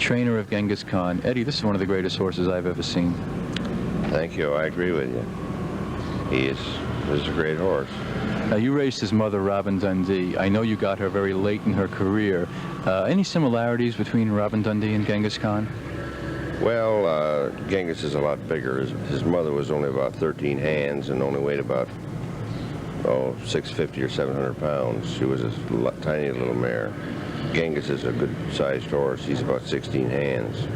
trainer of Genghis Khan. Eddie, this is one of the greatest horses I've ever seen. Thank you. I agree with you. He is a great horse. Now, you raced his mother, Robin Dundee. I know you got her very late in her career. Any similarities between Robin Dundee and Genghis Khan? Well, Genghis is a lot bigger. His mother was only about 13 hands and only weighed about, 650 or 700 pounds. She was a tiny little mare. Genghis is a good-sized horse. He's about 16 hands.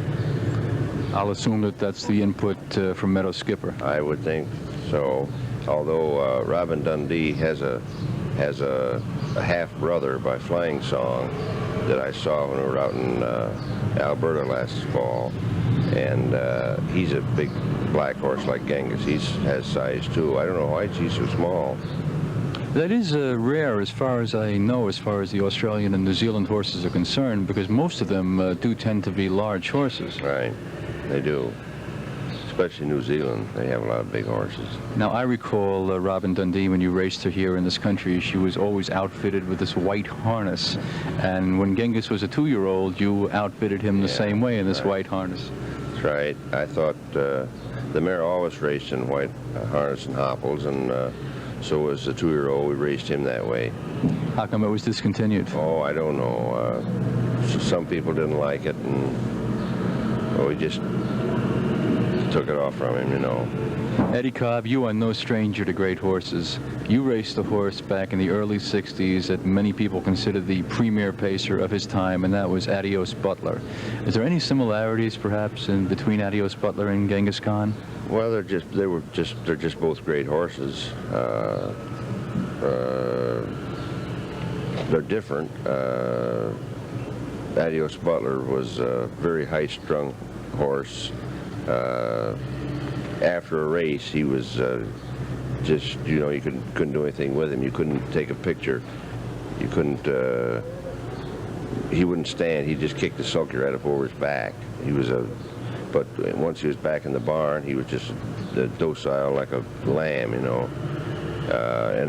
I'll assume that that's the input from Meadow Skipper. I would think so. Although Robin Dundee has a half-brother by Flying Song that I saw when we were out in Alberta last fall. And he's a big black horse like Genghis. He has size too. I don't know why he's so small. That is rare as far as I know, as far as the Australian and New Zealand horses are concerned, because most of them do tend to be large horses. Right, they do. Especially New Zealand, they have a lot of big horses. Now, I recall Robin Dundee, when you raced her here in this country, she was always outfitted with this white harness. And when Genghis was a 2-year-old, you outfitted him the same way in this white harness. That's right. I thought the mare always raced in white harness and hopples, and so was the 2-year-old. We raced him that way. How come it was discontinued? Oh, I don't know. Some people didn't like it, and we just took it off from him, you know. Eddie Cobb, you are no stranger to great horses. You raced a horse back in the early 60s that many people consider the premier pacer of his time, and that was ADIOS BUTLER. Is there any similarities, perhaps, in between ADIOS BUTLER and Genghis Khan? Well, they're just both great horses. They're different. ADIOS BUTLER was a very high-strung horse. After a race, he was just, you couldn't do anything with him. You couldn't take a picture. You couldn't, he wouldn't stand. He just kicked the sulky right up over his back. But once he was back in the barn, he was just docile like a lamb, and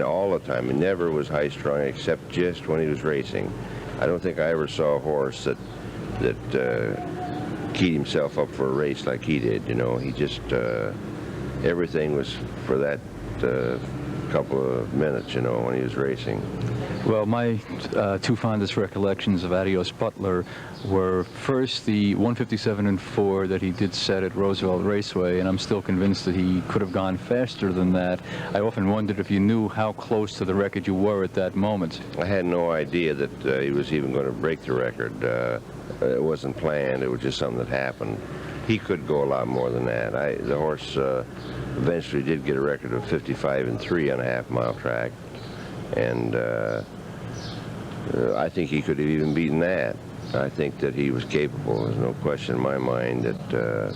all the time. He never was high-strung except just when he was racing. I don't think I ever saw a horse that keyed himself up for a race like he did. He just everything was for that couple of minutes, when he was racing. Well, my two fondest recollections of ADIOS BUTLER were first the 157.4 that he did set at Roosevelt Raceway, and I'm still convinced that he could have gone faster than that. I often wondered if you knew how close to the record you were at that moment. I had no idea that he was even going to break the record. It wasn't planned. It was just something that happened. He could go a lot more than that. The horse eventually did get a record of 55.3 on a half-mile track, and I think he could have even beaten that. I think that he was capable. There's no question in my mind that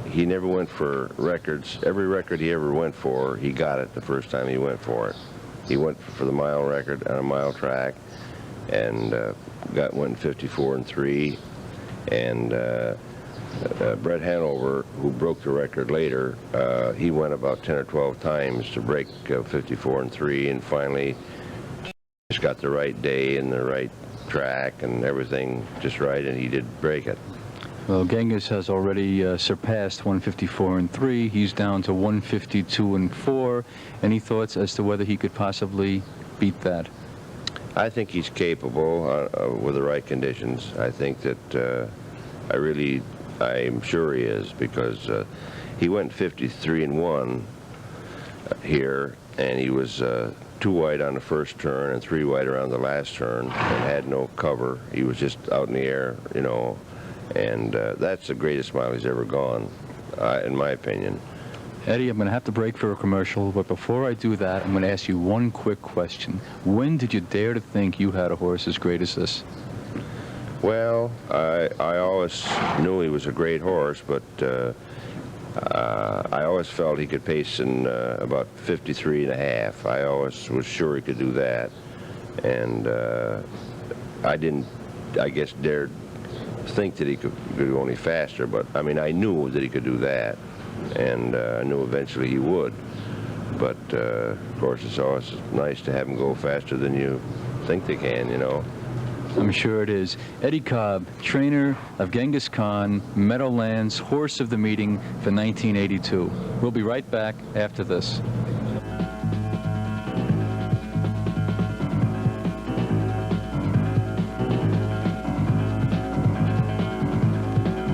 he never went for records. Every record he ever went for, he got it the first time he went for it. He went for the mile record on a mile track, and went 54.3, and Brett Hanover, who broke the record later, he went about 10 or 12 times to break 54.3, and finally just got the right day and the right track and everything just right, and he did break it. Well, Genghis has already surpassed 154.3. He's down to 152.4. Any thoughts as to whether he could possibly beat that? I think he's capable with the right conditions. I think that I'm sure he is, because he went 53.1 here, and he was 2 wide on the first turn and 3 wide around the last turn, and had no cover. He was just out in the air, and that's the greatest mile he's ever gone, in my opinion. Eddie, I'm going to have to break for a commercial, but before I do that, I'm going to ask you one quick question. When did you dare to think you had a horse as great as this? Well, I always knew he was a great horse, but I always felt he could pace in about 53.5. I always was sure he could do that, and I didn't, I guess, dare think that he could go any faster, but I mean, I knew that he could do that, and I knew eventually he would. But of course, it's always nice to have him go faster than you think they can, I'm sure it is. Eddie Cobb, trainer of Genghis Khan, Meadowlands, horse of the meeting for 1982. We'll be right back after this.